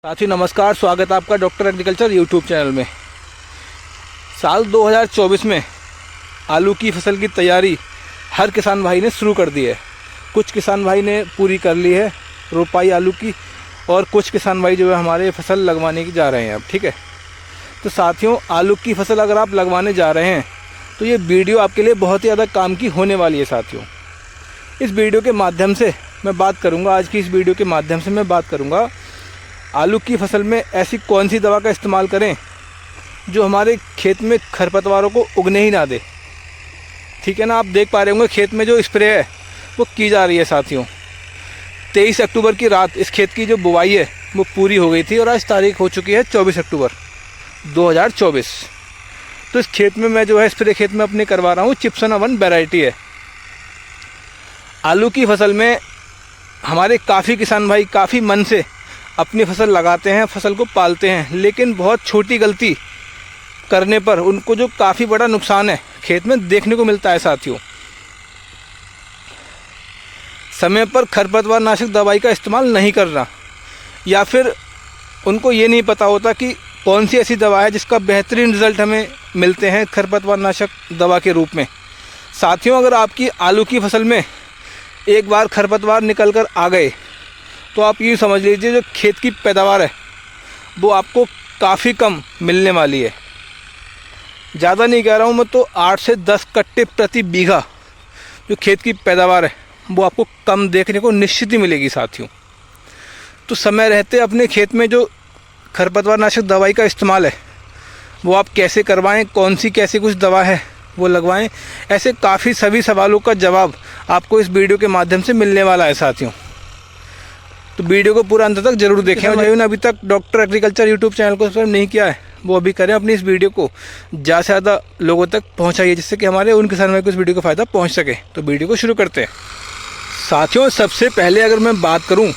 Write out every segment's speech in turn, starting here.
साथियों नमस्कार, स्वागत है आपका डॉक्टर एग्रीकल्चर यूट्यूब चैनल में। साल 2024 में आलू की फसल की तैयारी हर किसान भाई ने शुरू कर दी है। कुछ किसान भाई ने पूरी कर ली है रोपाई आलू की, और कुछ किसान भाई जो है हमारे फसल लगवाने की जा रहे हैं अब। ठीक है, तो साथियों आलू की फसल अगर आप लगवाने जा रहे हैं तो ये वीडियो आपके लिए बहुत ही ज़्यादा काम की होने वाली है। साथियों इस वीडियो के माध्यम से मैं बात करूँगा, आज की इस वीडियो के माध्यम से मैं बात करूँगा आलू की फसल में ऐसी कौन सी दवा का इस्तेमाल करें जो हमारे खेत में खरपतवारों को उगने ही ना दे। ठीक है ना, आप देख पा रहे होंगे खेत में जो स्प्रे है वो की जा रही है। साथियों 23 अक्टूबर की रात इस खेत की जो बुवाई है वो पूरी हो गई थी और आज तारीख हो चुकी है 24 अक्टूबर 2024। तो इस खेत में मैं जो है स्प्रे खेत में अपने करवा रहा हूँ। चिप्सना 1 वैरायटी है। आलू की फसल में हमारे काफ़ी किसान भाई काफ़ी मन से अपनी फसल लगाते हैं, फसल को पालते हैं, लेकिन बहुत छोटी गलती करने पर उनको जो काफ़ी बड़ा नुकसान है खेत में देखने को मिलता है। साथियों समय पर खरपतवार नाशक दवाई का इस्तेमाल नहीं करना, या फिर उनको ये नहीं पता होता कि कौन सी ऐसी दवा है जिसका बेहतरीन रिज़ल्ट हमें मिलते हैं खरपतवार नाशक दवा के रूप में। साथियों अगर आपकी आलू की फसल में एक बार खरपतवार निकल कर आ गए तो आप ये समझ लीजिए जो खेत की पैदावार है वो आपको काफ़ी कम मिलने वाली है। ज़्यादा नहीं कह रहा हूँ मैं, तो 8 से 10 कट्टे प्रति बीघा जो खेत की पैदावार है वो आपको कम देखने को निश्चित ही मिलेगी। साथियों तो समय रहते अपने खेत में जो खरपतवार नाशक दवाई का इस्तेमाल है वो आप कैसे करवाएं, कौन सी कैसी कुछ दवा है वो लगवाएं, ऐसे काफ़ी सभी सवालों का जवाब आपको इस वीडियो के माध्यम से मिलने वाला है। साथियों तो वीडियो को पूरा अंत तक जरूर देखें, और जिन्होंने अभी तक डॉक्टर एग्रीकल्चर यूट्यूब चैनल को सब्सक्राइब नहीं किया है वो अभी करें। अपनी इस वीडियो को ज़्यादा से ज़्यादा लोगों तक पहुंचाइए जिससे कि हमारे उन किसान भाई को इस वीडियो का फ़ायदा पहुंच सके। तो वीडियो को शुरू करते हैं। साथियों सबसे पहले अगर मैं बात करूं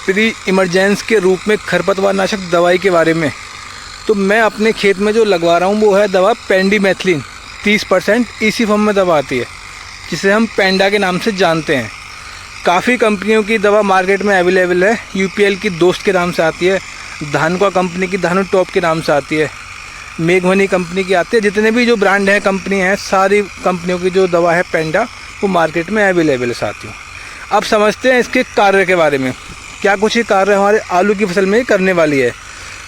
प्री इमरजेंस के रूप में खरपतवार नाशक दवाई के बारे में, तो मैं अपने खेत में जो लगवा रहा हूँ वो है दवा पेंडिमेथिलिन 30% ईसी फॉर्म में दवा आती है, जिसे हम पेंडा के नाम से जानते हैं। काफ़ी कंपनियों की दवा मार्केट में अवेलेबल है। यूपीएल की दोस्त के नाम से आती है, धानुका कंपनी की धानु टॉप के नाम से आती है, मेघमनी कंपनी की आती है। जितने भी जो ब्रांड हैं कंपनी हैं सारी कंपनियों की जो दवा है पेंडा वो मार्केट में अवेलेबल है। साथियों अब समझते हैं इसके कार्य के बारे में, क्या कुछ ही कार्य हमारे आलू की फसल में करने वाली है।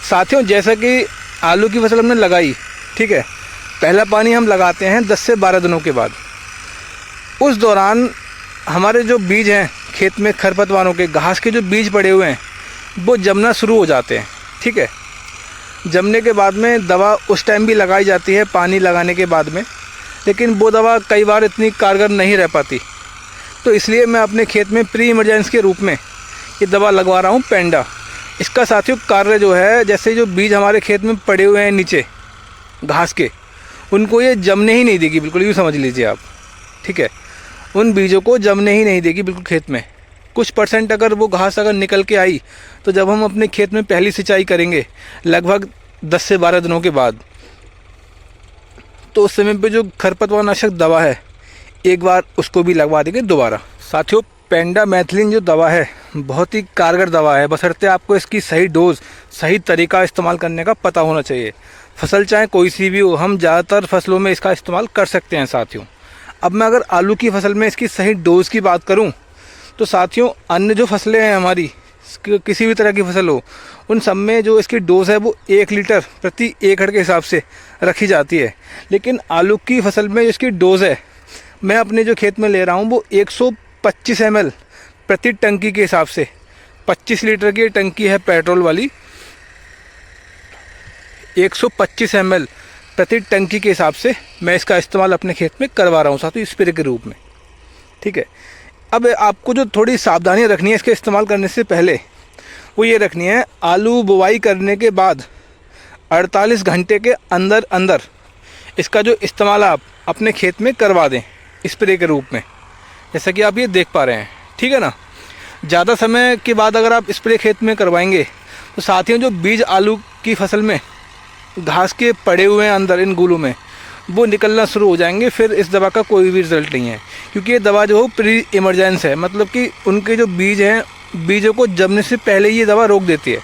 साथियों जैसा कि आलू की फसल हमने लगाई, ठीक है, पहला पानी हम लगाते हैं 10 से 12 दिनों के बाद। उस दौरान हमारे जो बीज हैं खेत में खरपतवारों के घास के जो बीज पड़े हुए हैं वो जमना शुरू हो जाते हैं। ठीक है, जमने के बाद में दवा उस टाइम भी लगाई जाती है पानी लगाने के बाद में, लेकिन वो दवा कई बार इतनी कारगर नहीं रह पाती। तो इसलिए मैं अपने खेत में प्री इमरजेंस के रूप में ये दवा लगवा रहा हूँ पेंडा। इसका साथियों कार्य जो है, जैसे जो बीज हमारे खेत में पड़े हुए हैं नीचे घास के, उनको ये जमने ही नहीं देगी, बिल्कुल यूँ समझ लीजिए आप। ठीक है, उन बीजों को जमने ही नहीं देगी बिल्कुल खेत में। कुछ परसेंट अगर वो घास अगर निकल के आई तो जब हम अपने खेत में पहली सिंचाई करेंगे लगभग 10 से 12 दिनों के बाद, तो उस समय पे जो खरपतवार नाशक दवा है एक बार उसको भी लगवा देंगे दोबारा। साथियों पेंडामेथिलिन जो दवा है बहुत ही कारगर दवा है, बशर्ते आपको इसकी सही डोज सही तरीका इस्तेमाल करने का पता होना चाहिए। फसल चाहे कोई सी भी हो, हम ज़्यादातर फसलों में इसका इस्तेमाल कर सकते हैं। साथियों अब मैं अगर आलू की फसल में इसकी सही डोज़ की बात करूं तो साथियों अन्य जो फसलें हैं हमारी, किसी भी तरह की फसल हो, उन सब में जो इसकी डोज़ है वो 1 लीटर प्रति एकड़ के हिसाब से रखी जाती है। लेकिन आलू की फसल में इसकी डोज़ है मैं अपने जो खेत में ले रहा हूँ वो 125 ml प्रति टंकी के हिसाब से, 25 लीटर की टंकी है पेट्रोल वाली, 125 ml प्रति टंकी के हिसाब से मैं इसका इस्तेमाल अपने खेत में करवा रहा हूँ साथियों स्प्रे के रूप में। ठीक है, अब आपको जो थोड़ी सावधानियाँ रखनी है इसके इस्तेमाल करने से पहले वो ये रखनी है, आलू बुवाई करने के बाद 48 घंटे के अंदर अंदर इसका जो इस्तेमाल आप अपने खेत में करवा दें स्प्रे के रूप में, जैसा कि आप ये देख पा रहे हैं। ठीक है ना, ज़्यादा समय के बाद अगर आप स्प्रे खेत में करवाएंगे तो साथियों जो बीज आलू की फसल में घास के पड़े हुए हैं अंदर इन गूलों में वो निकलना शुरू हो जाएंगे। फिर इस दवा का कोई भी रिज़ल्ट नहीं है, क्योंकि ये दवा जो हो प्री इमरजेंस है, मतलब कि उनके जो बीज हैं बीजों को जमने से पहले ये दवा रोक देती है।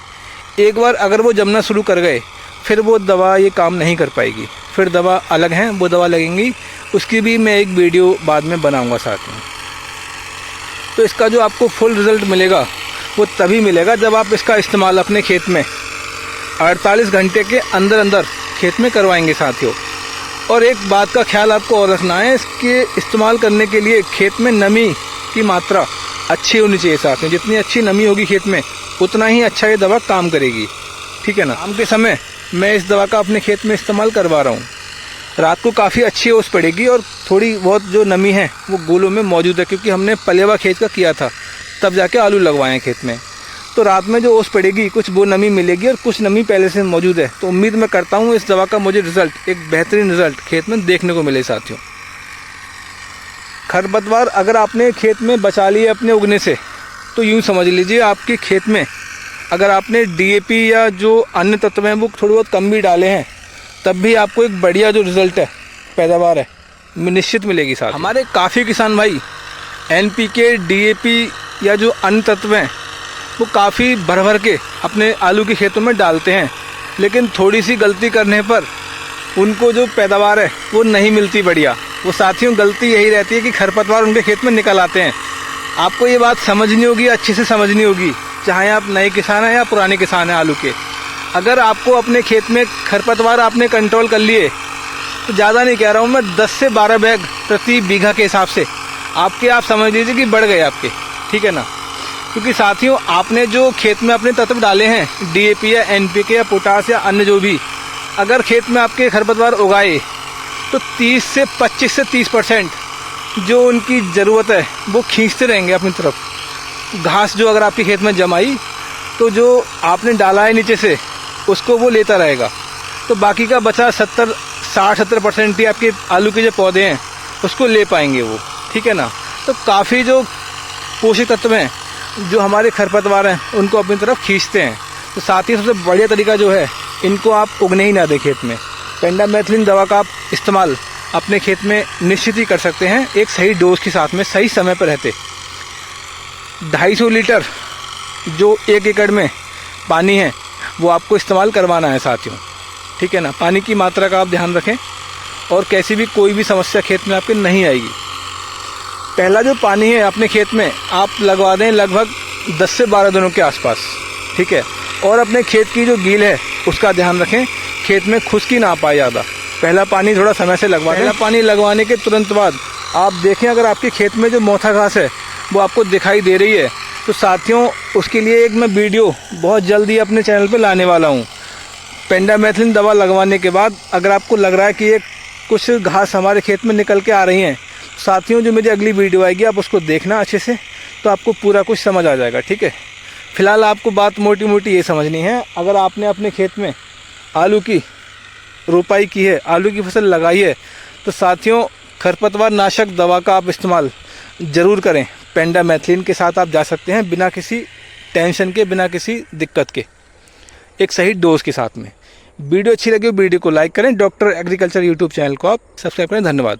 एक बार अगर वो जमना शुरू कर गए फिर वो दवा ये काम नहीं कर पाएगी, फिर दवा अलग हैं, वो दवा लगेंगी, उसकी भी मैं एक वीडियो बाद में बनाऊंगा साथ में। तो इसका जो आपको फुल रिज़ल्ट मिलेगा वो तभी मिलेगा जब आप इसका इस्तेमाल अपने खेत में 48 घंटे के अंदर अंदर खेत में करवाएंगे साथियों। और एक बात का ख्याल आपको और रखना है, इसके इस्तेमाल करने के लिए खेत में नमी की मात्रा अच्छी होनी चाहिए साथियों। जितनी अच्छी नमी होगी खेत में उतना ही अच्छा ये दवा काम करेगी, ठीक है ना। शाम के समय मैं इस दवा का अपने खेत में इस्तेमाल करवा रहा हूँ। रात को काफ़ी अच्छी ओस पड़ेगी और थोड़ी बहुत जो नमी है वो गोलों में मौजूद है, क्योंकि हमने पलेवा खेत का किया था तब जाके आलू लगवाए हैं खेत में। तो रात में जो ओस पड़ेगी कुछ वो नमी मिलेगी और कुछ नमी पहले से मौजूद है। तो उम्मीद मैं करता हूँ इस दवा का मुझे रिज़ल्ट, एक बेहतरीन रिज़ल्ट खेत में देखने को मिले साथियों। खरपतवार अगर आपने खेत में बचा लिए अपने उगने से, तो यूँ समझ लीजिए आपके खेत में अगर आपने DAP या जो अन्य तत्व हैं वो थोड़ी बहुत कम भी डाले हैं, तब भी आपको एक बढ़िया जो रिज़ल्ट है, पैदावार है, निश्चित मिलेगी साथ। हमारे काफ़ी किसान भाई NPK DAP या जो अन्य तत्व हैं वो काफ़ी भर भर के अपने आलू के खेतों में डालते हैं, लेकिन थोड़ी सी गलती करने पर उनको जो पैदावार है वो नहीं मिलती बढ़िया। वो साथियों गलती यही रहती है कि खरपतवार उनके खेत में निकल आते हैं। आपको ये बात समझनी होगी, अच्छे से समझनी होगी, चाहे आप नए किसान हैं या पुराने किसान हैं आलू के। अगर आपको अपने खेत में खरपतवार आपने कंट्रोल कर लिए, तो ज़्यादा नहीं कह रहा हूँ मैं, 10 से 12 बैग प्रति बीघा के हिसाब से आपके, आप समझ लीजिए कि बढ़ गए आपके, ठीक है ना। क्योंकि साथियों आपने जो खेत में अपने तत्व डाले हैं DAP या NPK या पोटास या अन्य जो भी, अगर खेत में आपके खरपतवार उगाए तो 25 से 30% जो उनकी ज़रूरत है वो खींचते रहेंगे अपनी तरफ। घास जो अगर आपके खेत में जमाई तो जो आपने डाला है नीचे से उसको वो लेता रहेगा, तो बाकी का बचा 60-70% ही आपके आलू के जो पौधे हैं उसको ले पाएंगे वो, ठीक है ना। तो काफ़ी जो पोषक तत्व हैं जो हमारे खरपतवार हैं उनको अपनी तरफ खींचते हैं। तो साथ ही सबसे बढ़िया तरीका जो है, इनको आप उगने ही ना दें खेत में। पेंडामेथिलिन दवा का आप इस्तेमाल अपने खेत में निश्चित ही कर सकते हैं, एक सही डोज के साथ में, सही समय पर रहते। 250 लीटर जो 1 एकड़ में पानी है वो आपको इस्तेमाल करवाना है साथियों, ठीक है ना। पानी की मात्रा का आप ध्यान रखें और कैसी भी कोई भी समस्या खेत में आपके नहीं आएगी। पहला जो पानी है अपने खेत में आप लगवा दें लगभग 10 से 12 दिनों के आसपास, ठीक है। और अपने खेत की जो गील है उसका ध्यान रखें, खेत में खुश्की ना पाए ज़्यादा। पहला पानी थोड़ा समय से लगवा दें। पहला पानी लगवाने के तुरंत बाद आप देखें अगर आपके खेत में जो मोथा घास है वो आपको दिखाई दे रही है, तो साथियों उसके लिए एक मैं वीडियो बहुत जल्दी अपने चैनल पे लाने वाला हूँ। पेंडामेथिलिन दवा लगवाने के बाद अगर आपको लग रहा है कि ये कुछ घास हमारे खेत में निकल के आ रही हैं, साथियों जो मेरी अगली वीडियो आएगी आप उसको देखना अच्छे से, तो आपको पूरा कुछ समझ आ जाएगा, ठीक है। फिलहाल आपको बात मोटी मोटी ये समझनी है, अगर आपने अपने खेत में आलू की रोपाई की है, आलू की फसल लगाई है, तो साथियों खरपतवार नाशक दवा का आप इस्तेमाल ज़रूर करें। पेंडामेथिलिन के साथ आप जा सकते हैं बिना किसी टेंशन के, बिना किसी दिक्कत के, एक सही डोज के साथ में। वीडियो अच्छी लगी वीडियो को लाइक करें, डॉक्टर एग्रीकल्चर यूट्यूब चैनल को आप सब्सक्राइब करें। धन्यवाद।